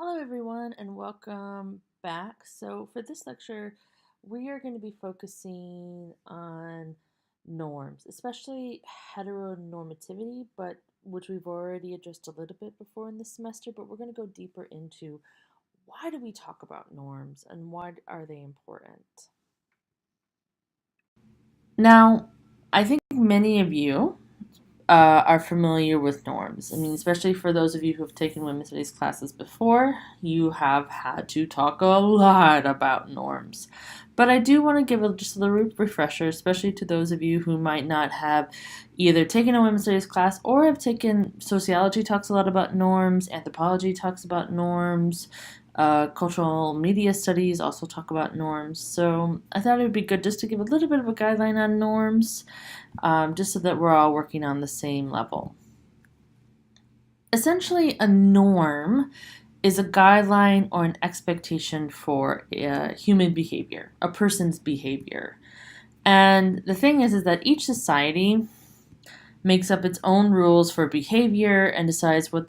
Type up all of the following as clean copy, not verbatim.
Hello, everyone, and welcome back. So, for this lecture, we are going to be focusing on norms, especially heteronormativity, but which we've already addressed a little bit before in this semester. But we're going to go deeper into why do we talk about norms and why are they important? Now, I think many of you are familiar with norms. I mean, especially for those of you who have taken women's studies classes before, you have had to talk a lot about norms. But I do want to give just a little refresher, especially to those of you who might not have either taken a women's studies class or have taken sociology talks a lot about norms, anthropology talks about norms, cultural media studies also talk about norms. So I thought it would be good just to give a little bit of a guideline on norms, just so that we're all working on the same level. Essentially, a norm is a guideline or an expectation for human behavior, a person's behavior. And the thing is that each society makes up its own rules for behavior and decides when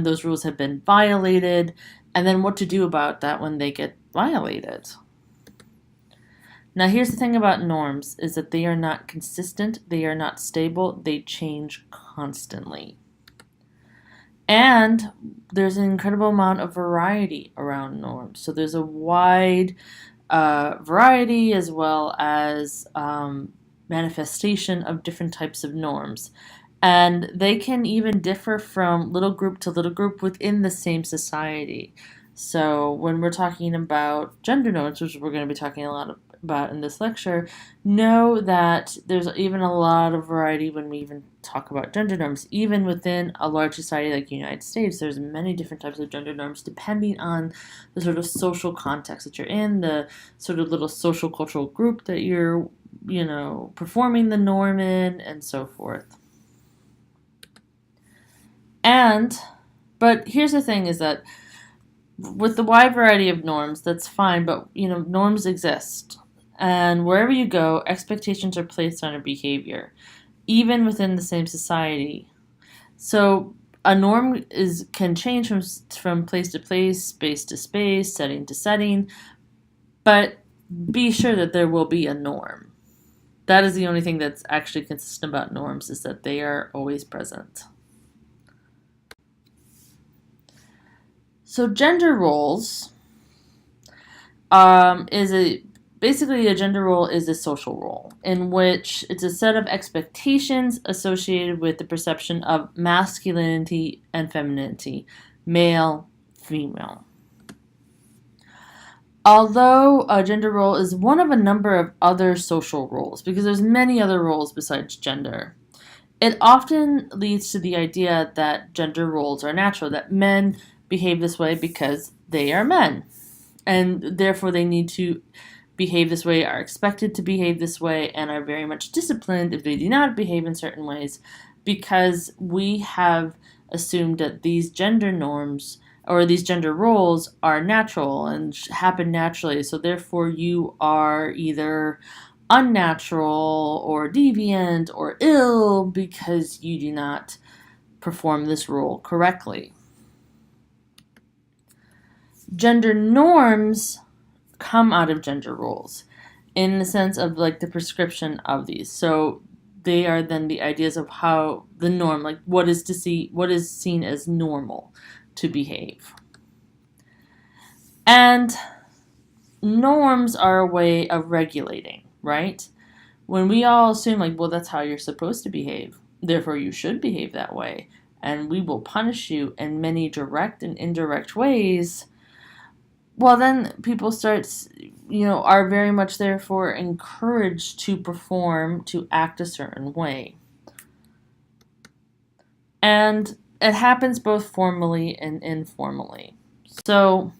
those rules have been violated, and then what to do about that when they get violated. Now, here's the thing about norms is that they are not consistent, they are not stable, they change constantly. And there's an incredible amount of variety around norms. So there's a wide variety as well as manifestation of different types of norms. And they can even differ from little group to little group within the same society. So when we're talking about gender norms, which we're going to be talking a lot about in this lecture, know that there's even a lot of variety when we even talk about gender norms. Even within a large society like the United States, there's many different types of gender norms depending on the sort of social context that you're in, the sort of little social cultural group that you're, performing the norm in, and so forth. But here's the thing is that with the wide variety of norms, that's fine, but, norms exist. And wherever you go, expectations are placed on your behavior, even within the same society. So a norm can change from place to place, space to space, setting to setting, but be sure that there will be a norm. That is the only thing that's actually consistent about norms, is that they are always present. So gender roles basically a gender role is a social role in which it's a set of expectations associated with the perception of masculinity and femininity, male, female. Although a gender role is one of a number of other social roles, because there's many other roles besides gender, it often leads to the idea that gender roles are natural, that men behave this way because they are men, and therefore they need to behave this way, are expected to behave this way, and are very much disciplined if they do not behave in certain ways, because we have assumed that these gender norms or these gender roles are natural and happen naturally. So therefore you are either unnatural or deviant or ill because you do not perform this role correctly. Gender norms come out of gender roles in the sense of like the prescription of these. So they are then the ideas of how the norm, like what is seen as normal to behave. And norms are a way of regulating, right? When we all assume like, well, that's how you're supposed to behave, therefore you should behave that way, and we will punish you in many direct and indirect ways, well, then people are very much therefore encouraged to perform, to act a certain way. And it happens both formally and informally. So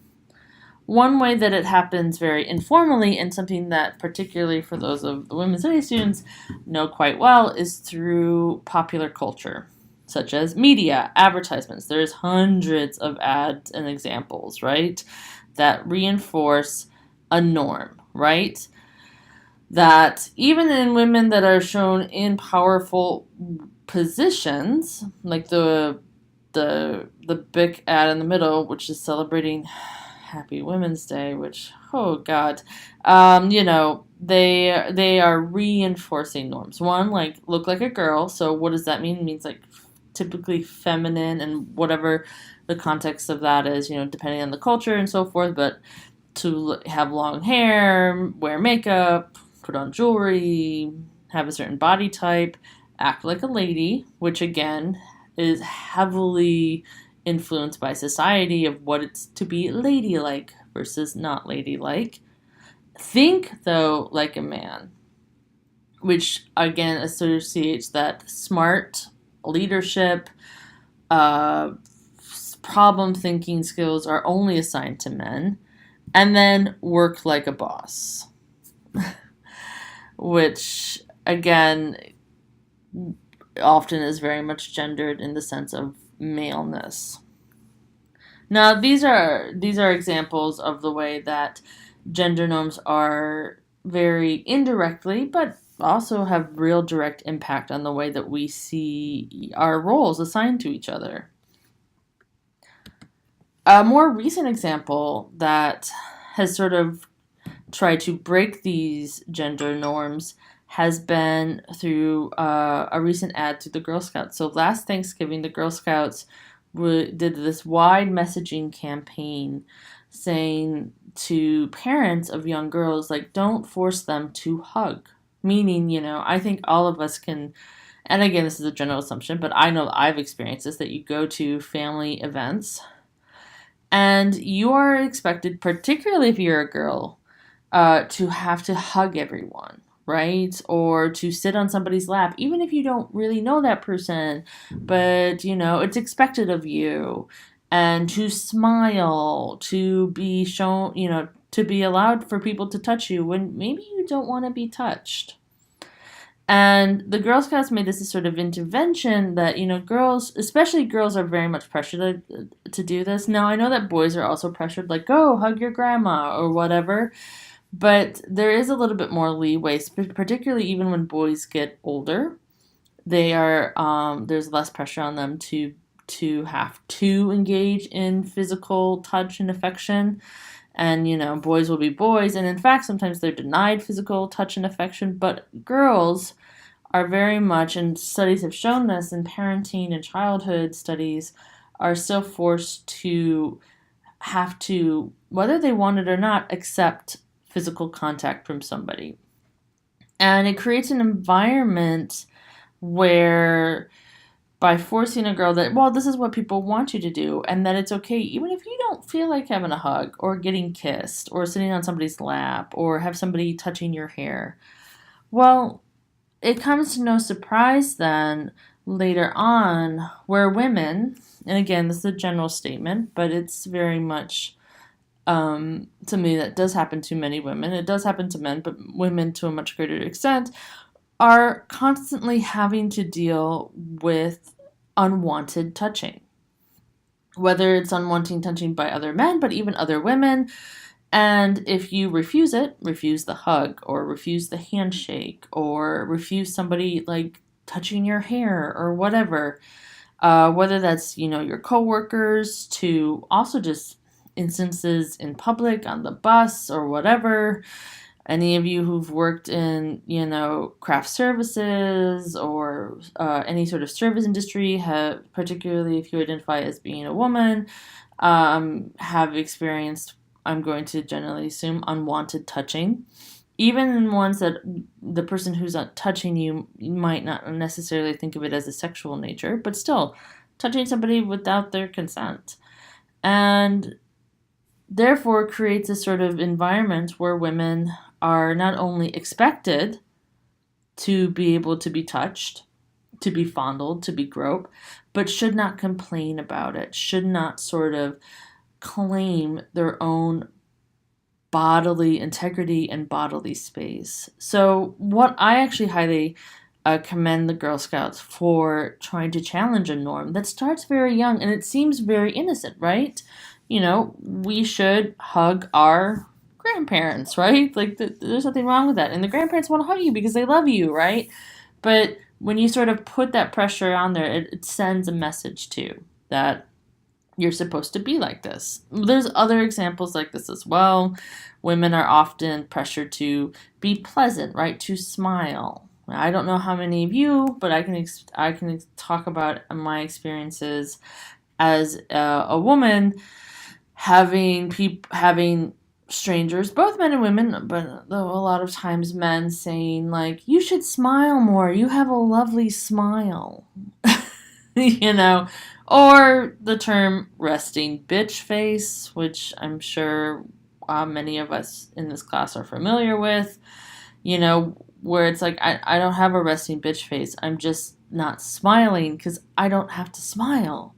one way that it happens very informally, and something that particularly for those of the women's studies students know quite well, is through popular culture, such as media, advertisements. There's hundreds of ads and examples, right, that reinforce a norm, right? That even in women that are shown in powerful positions, like the the big ad in the middle, which is celebrating Happy Women's Day, which, oh God, they are reinforcing norms. One, like, look like a girl. So what does that mean? It means like typically feminine and whatever the context of that is, depending on the culture and so forth. But to have long hair, wear makeup, put on jewelry, have a certain body type, act like a lady, which again is heavily influenced by society of what it's to be ladylike versus not ladylike. Think, though, like a man, which again associates that smart leadership, uh, problem thinking skills are only assigned to men, and then work like a boss, which again often is very much gendered in the sense of maleness. Now, these are examples of the way that gender norms are very indirectly, but also have real direct impact on the way that we see our roles assigned to each other. A more recent example that has sort of tried to break these gender norms has been through a recent ad to the Girl Scouts. So last Thanksgiving, the Girl Scouts did this wide messaging campaign saying to parents of young girls, like, don't force them to hug. Meaning, I think all of us can, and again, this is a general assumption, but I know that I've experienced this, that you go to family events and you are expected, particularly if you're a girl, to have to hug everyone, right? Or to sit on somebody's lap, even if you don't really know that person, but it's expected of you. And to smile, to be shown, to be allowed for people to touch you when maybe you don't want to be touched. And the Girl Scouts made this a sort of intervention that, girls, especially girls, are very much pressured to do this. Now, I know that boys are also pressured, like, go hug your grandma or whatever. But there is a little bit more leeway, particularly even when boys get older. There's less pressure on them to have to engage in physical touch and affection. And, boys will be boys. And in fact, sometimes they're denied physical touch and affection. But girls are very much, and studies have shown this in parenting and childhood studies, are still forced to have to, whether they want it or not, accept physical contact from somebody. And it creates an environment where, by forcing a girl that, well, this is what people want you to do, and that it's okay even if you don't feel like having a hug or getting kissed or sitting on somebody's lap or have somebody touching your hair. Well, it comes to no surprise then later on where women, and again, this is a general statement, but it's very much, to me, that does happen to many women. It does happen to men, but women to a much greater extent are constantly having to deal with unwanted touching. Whether it's unwanted touching by other men, but even other women. And if you refuse it, refuse the hug, or refuse the handshake, or refuse somebody like touching your hair or whatever, whether that's, your coworkers, to also just instances in public, on the bus or whatever. Any of you who've worked in, craft services or any sort of service industry, particularly if you identify as being a woman, have experienced, I'm going to generally assume, unwanted touching. Even in ones that the person who's not touching you might not necessarily think of it as a sexual nature, but still, touching somebody without their consent. And therefore creates a sort of environment where women are not only expected to be able to be touched, to be fondled, to be groped, but should not complain about it, should not sort of claim their own bodily integrity and bodily space. So what I actually highly commend the Girl Scouts for trying to challenge a norm that starts very young, and it seems very innocent, right? We should hug our grandparents, right? Like, there's nothing wrong with that. And the grandparents want to hug you because they love you, right? But when you sort of put that pressure on there, it sends a message too. that you're supposed to be like this. There's other examples like this as well. Women are often pressured to be pleasant, right? To smile. I don't know how many of you, but I can talk about my experiences as a woman having strangers, both men and women, but a lot of times men saying like, "You should smile more. You have a lovely smile." you know, or the term resting bitch face, which I'm sure many of us in this class are familiar with, where it's like, I don't have a resting bitch face. I'm just not smiling because I don't have to smile,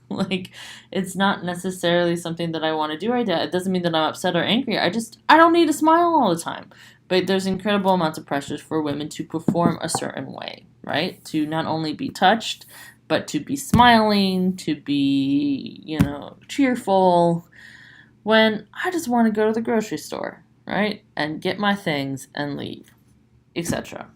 like, it's not necessarily something that I want to do right now. It doesn't mean that I'm upset or angry. I don't need to smile all the time. But there's incredible amounts of pressures for women to perform a certain way, right? To not only be touched, but to be smiling, to be, cheerful, when I just want to go to the grocery store, right? And get my things and leave, etc.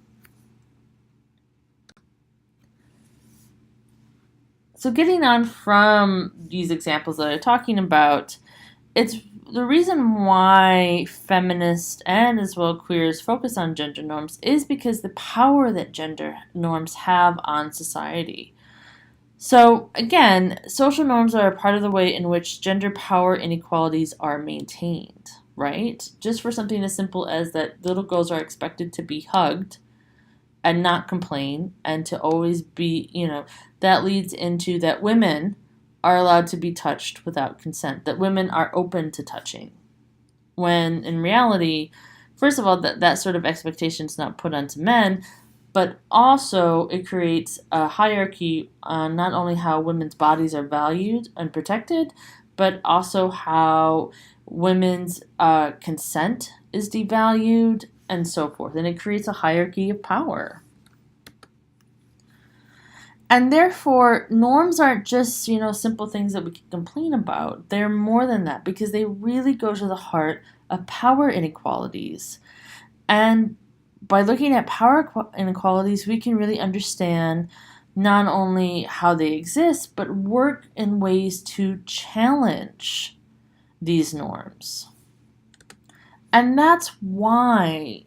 So getting on from these examples that I'm talking about, it's the reason why feminists and as well queers focus on gender norms is because the power that gender norms have on society. So again, social norms are a part of the way in which gender power inequalities are maintained, right? Just for something as simple as that little girls are expected to be hugged and not complain and to always be, that leads into that women are allowed to be touched without consent, that women are open to touching. When in reality, first of all, that sort of expectation is not put onto men, but also it creates a hierarchy on not only how women's bodies are valued and protected, but also how women's consent is devalued and so forth. And it creates a hierarchy of power. And therefore, norms aren't just, simple things that we can complain about. They're more than that because they really go to the heart of power inequalities. And by looking at power inequalities, we can really understand not only how they exist, but work in ways to challenge these norms. And that's why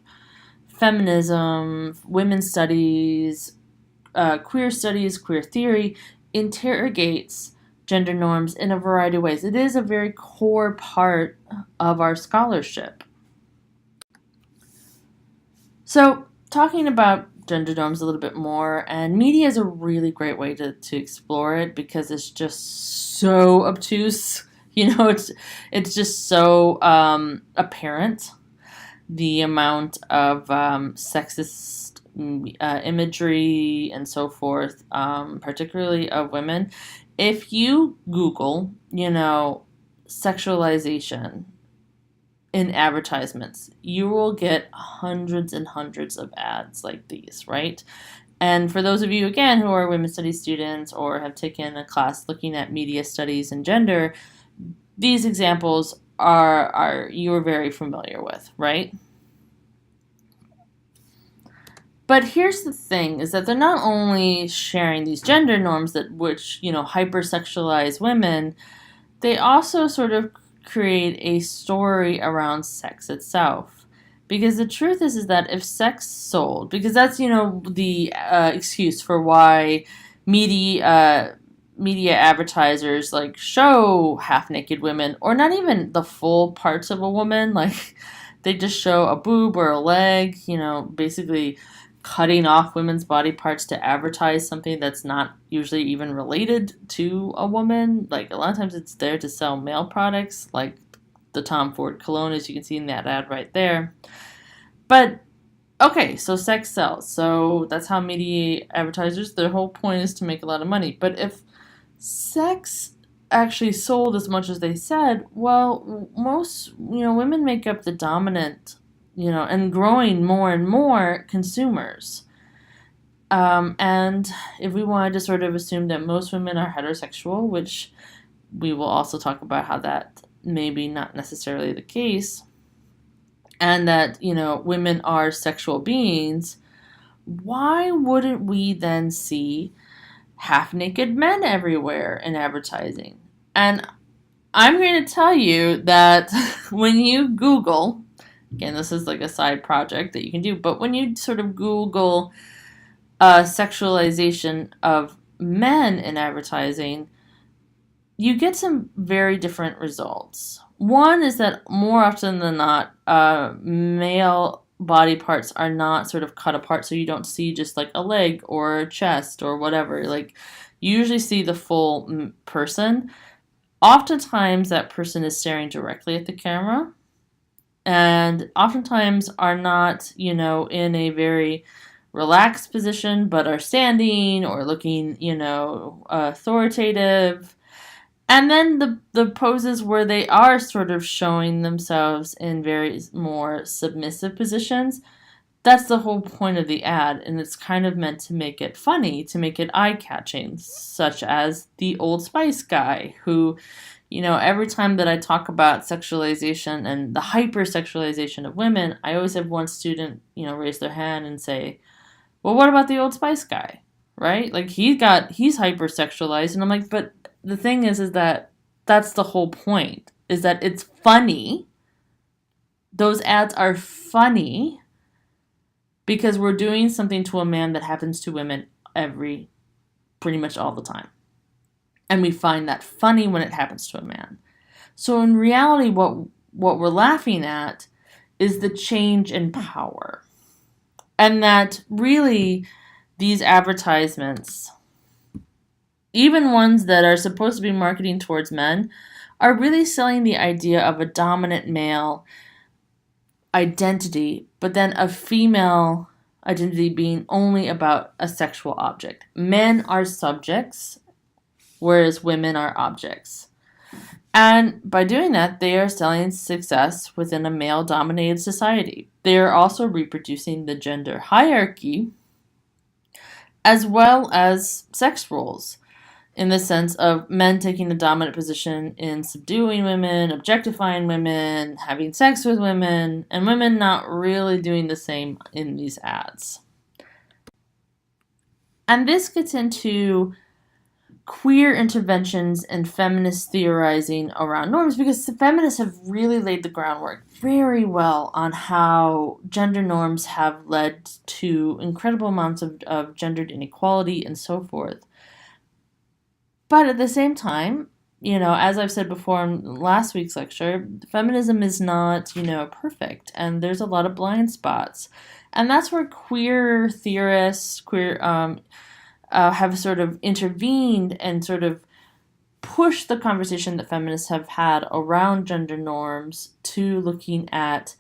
feminism, women's studies, queer studies, queer theory interrogates gender norms in a variety of ways. It is a very core part of our scholarship. So, talking about gender norms a little bit more, and media is a really great way to explore it because it's just so obtuse. It's just so apparent, the amount of sexist imagery and so forth, particularly of women. If you Google, sexualization in advertisements, you will get hundreds and hundreds of ads like these, right? And for those of you, again, who are women's studies students or have taken a class looking at media studies and gender, these examples are you're very familiar with, right? But here's the thing, is that they're not only sharing these gender norms which hypersexualize women, they also sort of create a story around sex itself. Because the truth is that if sex sold, because that's, the excuse for why media advertisers like show half-naked women, or not even the full parts of a woman, like they just show a boob or a leg, basically cutting off women's body parts to advertise something that's not usually even related to a woman. Like a lot of times it's there to sell male products, like the Tom Ford cologne, as you can see in that ad right there. But okay, so sex sells. So that's how media advertisers, their whole point is to make a lot of money. But if sex actually sold as much as they said, well, most, women make up the dominant, and growing more and more consumers. And if we wanted to sort of assume that most women are heterosexual, which we will also talk about how that may be not necessarily the case, and that, women are sexual beings, why wouldn't we then see half-naked men everywhere in advertising. And I'm going to tell you that when you Google, again, this is like a side project that you can do, but when you sort of Google sexualization of men in advertising, you get some very different results. One is that more often than not, male body parts are not sort of cut apart, so you don't see just like a leg or a chest or whatever. Like, you usually see the full person. Oftentimes, that person is staring directly at the camera, and oftentimes are not, in a very relaxed position, but are standing or looking, authoritative. And then the poses where they are sort of showing themselves in very more submissive positions, that's the whole point of the ad, and it's kind of meant to make it funny, to make it eye-catching, such as the Old Spice guy, who, every time that I talk about sexualization and the hypersexualization of women, I always have one student, raise their hand and say, well, what about the Old Spice guy? Right? Like, he's hypersexualized, and I'm like, but the thing is that that's the whole point, is that it's funny. Those ads are funny because we're doing something to a man that happens to women pretty much all the time. And we find that funny when it happens to a man. So in reality, what we're laughing at is the change in power. And that really these advertisements, even ones that are supposed to be marketing towards men, are really selling the idea of a dominant male identity, but then a female identity being only about a sexual object. Men are subjects, whereas women are objects. And by doing that, they are selling success within a male-dominated society. They are also reproducing the gender hierarchy as well as sex roles, in the sense of men taking the dominant position in subduing women, objectifying women, having sex with women, and women not really doing the same in these ads. And this gets into queer interventions and feminist theorizing around norms, because the feminists have really laid the groundwork very well on how gender norms have led to incredible amounts of gendered inequality and so forth. But at the same time, as I've said before in last week's lecture, feminism is not, perfect, and there's a lot of blind spots. And that's where queer theorists, have sort of intervened and sort of pushed the conversation that feminists have had around gender norms to looking at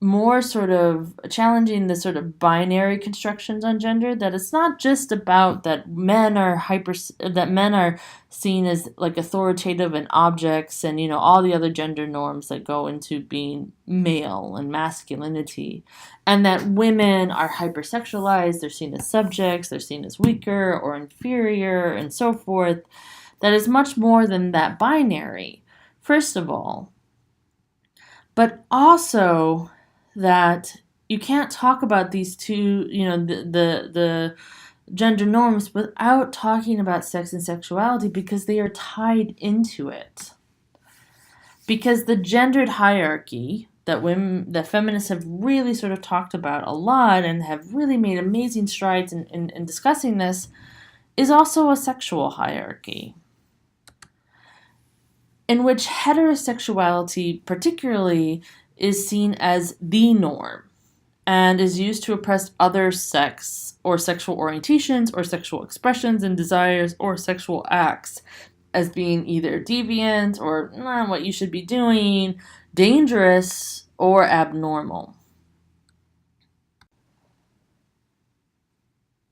more sort of challenging the sort of binary constructions on gender, that it's not just about that men are seen as like authoritative and objects and all the other gender norms that go into being male and masculinity, and that women are hypersexualized, they're seen as subjects, they're seen as weaker or inferior and so forth. That is much more than that binary, first of all, but also that you can't talk about these two, the gender norms without talking about sex and sexuality, because they are tied into it. Because the gendered hierarchy that feminists have really sort of talked about a lot and have really made amazing strides in discussing this is also a sexual hierarchy, in which heterosexuality particularly is seen as the norm and is used to oppress other sex or sexual orientations or sexual expressions and desires or sexual acts as being either deviant or not what you should be doing, dangerous, or abnormal.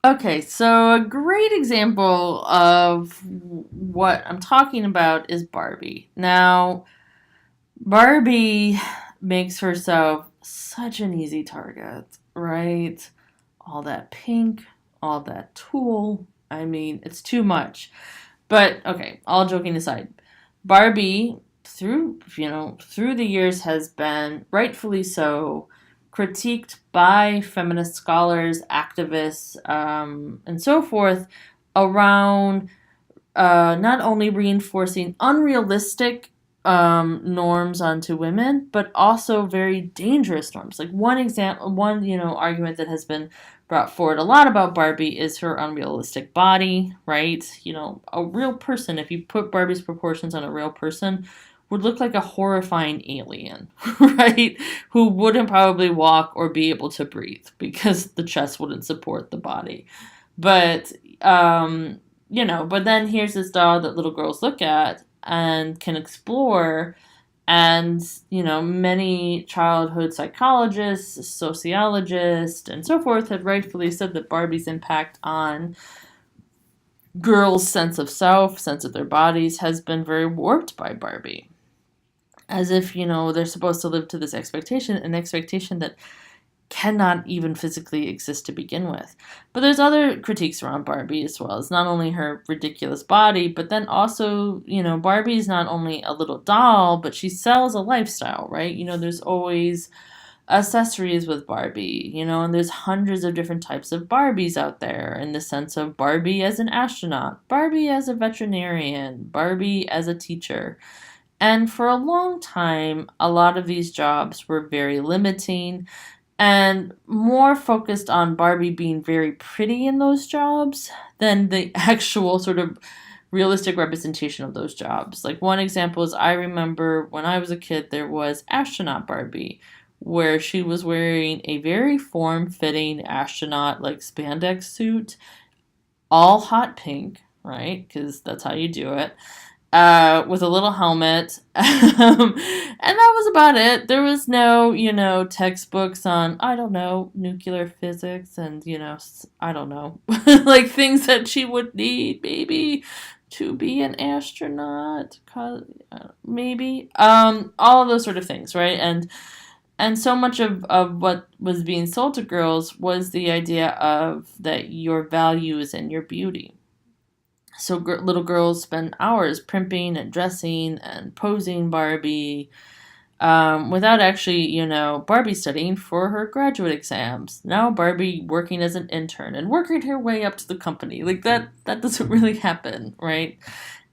Okay, so a great example of what I'm talking about is Barbie. Now, Barbie makes herself such an easy target, right? All that pink, all that tulle. I mean, it's too much. But okay, all joking aside, Barbie through the years has been rightfully so critiqued by feminist scholars, activists, and so forth around not only reinforcing unrealistic norms onto women, but also very dangerous norms. Like one argument that has been brought forward a lot about Barbie is her unrealistic body, right? A real person, if you put Barbie's proportions on a real person, would look like a horrifying alien, right? Who wouldn't probably walk or be able to breathe because the chest wouldn't support the body. But but then here's this doll that little girls look at and can explore. And, many childhood psychologists, sociologists, and so forth have rightfully said that Barbie's impact on girls' sense of self, sense of their bodies, has been very warped by Barbie. As if, they're supposed to live to this expectation, an expectation that cannot even physically exist to begin with. But there's other critiques around Barbie as well. It's not only her ridiculous body, but then also, Barbie's not only a little doll, but she sells a lifestyle, right? There's always accessories with Barbie, and there's hundreds of different types of Barbies out there in the sense of Barbie as an astronaut, Barbie as a veterinarian, Barbie as a teacher. And for a long time, a lot of these jobs were very limiting and more focused on Barbie being very pretty in those jobs than the actual sort of realistic representation of those jobs. Like one example is I remember when I was a kid, there was Astronaut Barbie, where she was wearing a very form-fitting astronaut like spandex suit, all hot pink, right? Because that's how you do it. With a little helmet. And that was about it. There was no, textbooks on, I don't know, nuclear physics and, I don't know, like things that she would need maybe to be an astronaut. Maybe. All of those sort of things, right? And so much of what was being sold to girls was the idea of that your value is in your beauty. So little girls spend hours primping and dressing and posing Barbie without actually, Barbie studying for her graduate exams. Now Barbie working as an intern and working her way up to the company. Like that doesn't really happen, right?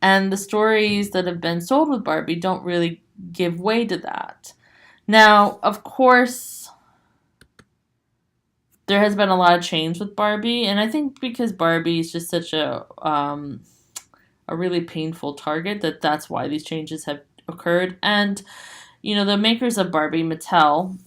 And the stories that have been sold with Barbie don't really give way to that. Now, of course, there has been a lot of change with Barbie, and I think because Barbie is just such a really painful target that's why these changes have occurred. And the makers of Barbie, Mattel,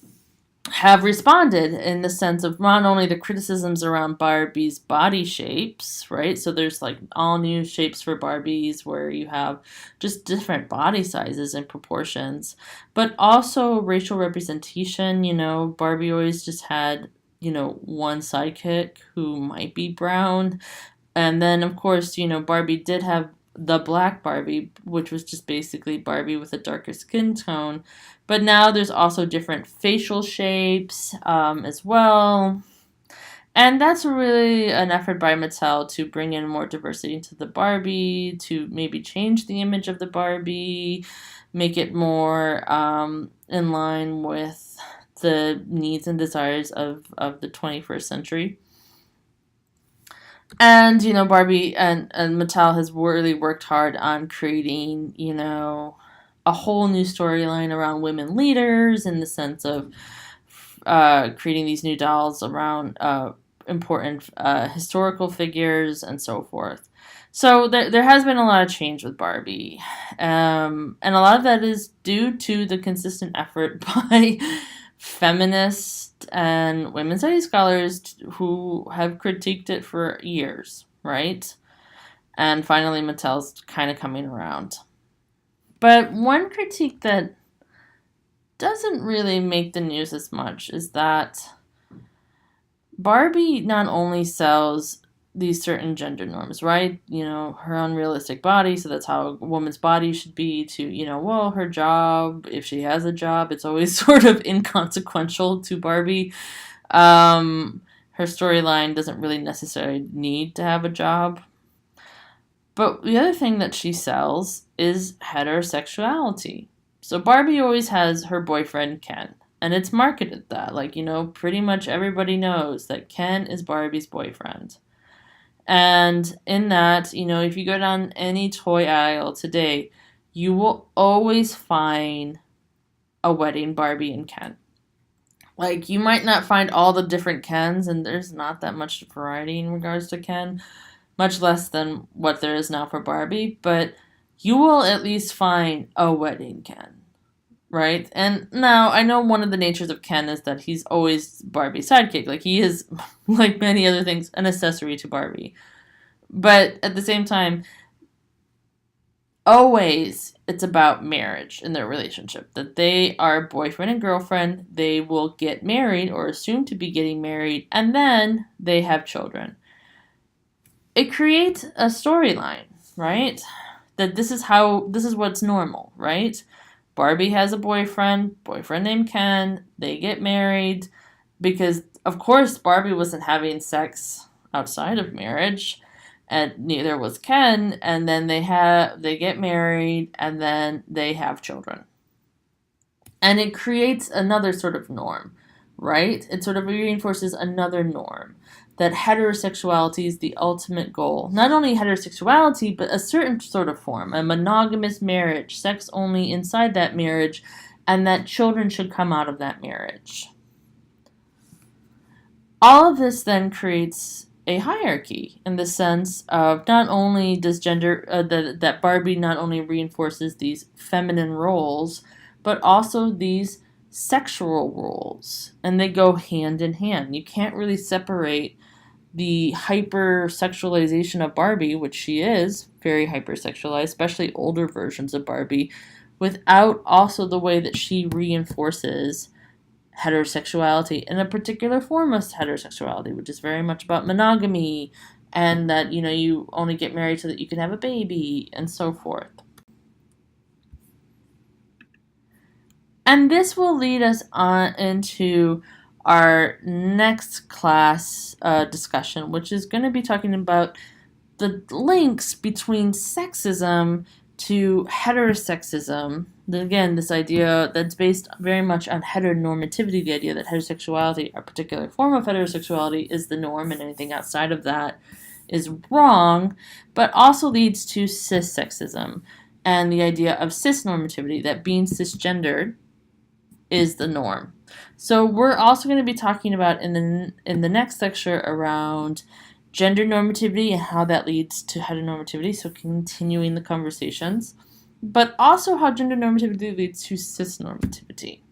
have responded in the sense of not only the criticisms around Barbie's body shapes, right? So there's like all new shapes for Barbies where you have just different body sizes and proportions, but also racial representation. Barbie always just had one sidekick who might be brown. And then, of course, Barbie did have the black Barbie, which was just basically Barbie with a darker skin tone. But now there's also different facial shapes as well. And that's really an effort by Mattel to bring in more diversity into the Barbie, to maybe change the image of the Barbie, make it more in line with the needs and desires of the 21st century. And, Barbie and Mattel has really worked hard on creating, a whole new storyline around women leaders in the sense of creating these new dolls around important historical figures and so forth. So there has been a lot of change with Barbie. And a lot of that is due to the consistent effort by feminists and women's studies scholars who have critiqued it for years, right? And finally, Mattel's kind of coming around. But one critique that doesn't really make the news as much is that Barbie not only sells these certain gender norms, right? Her unrealistic body, so that's how a woman's body should be, to, her job, if she has a job, it's always sort of inconsequential to Barbie. Her storyline doesn't really necessarily need to have a job. But the other thing that she sells is heterosexuality. So Barbie always has her boyfriend, Ken. And it's marketed that. Like, pretty much everybody knows that Ken is Barbie's boyfriend. And in that, if you go down any toy aisle today, you will always find a wedding Barbie and Ken. Like, you might not find all the different Kens, and there's not that much variety in regards to Ken, much less than what there is now for Barbie, but you will at least find a wedding Ken, right? And now I know one of the natures of Ken is that he's always Barbie's sidekick. Like, he is, like many other things, an accessory to Barbie. But at the same time, always it's about marriage in their relationship, that they are boyfriend and girlfriend, they will get married or assume to be getting married, and then they have children. It creates a storyline, right? That this is what's normal, right? Barbie has a boyfriend named Ken, they get married, because of course Barbie wasn't having sex outside of marriage, and neither was Ken, and then they get married, and then they have children. And it creates another sort of norm, right? It sort of reinforces another norm, that heterosexuality is the ultimate goal. Not only heterosexuality, but a certain sort of form, a monogamous marriage, sex only inside that marriage, and that children should come out of that marriage. All of this then creates a hierarchy in the sense of not only does that Barbie not only reinforces these feminine roles, but also these sexual roles, and they go hand in hand. You can't really separate the hypersexualization of Barbie, which she is very hypersexualized, especially older versions of Barbie, without also the way that she reinforces heterosexuality and a particular form of heterosexuality, which is very much about monogamy, and that you only get married so that you can have a baby and so forth. And this will lead us on into our next class discussion, which is going to be talking about the links between sexism to heterosexism. Again, this idea that's based very much on heteronormativity, the idea that heterosexuality, a particular form of heterosexuality, is the norm, and anything outside of that is wrong, but also leads to cissexism and the idea of cisnormativity, that being cisgendered is the norm. So we're also going to be talking about in the next lecture around gender normativity and how that leads to heteronormativity, so continuing the conversations, but also how gender normativity leads to cisnormativity.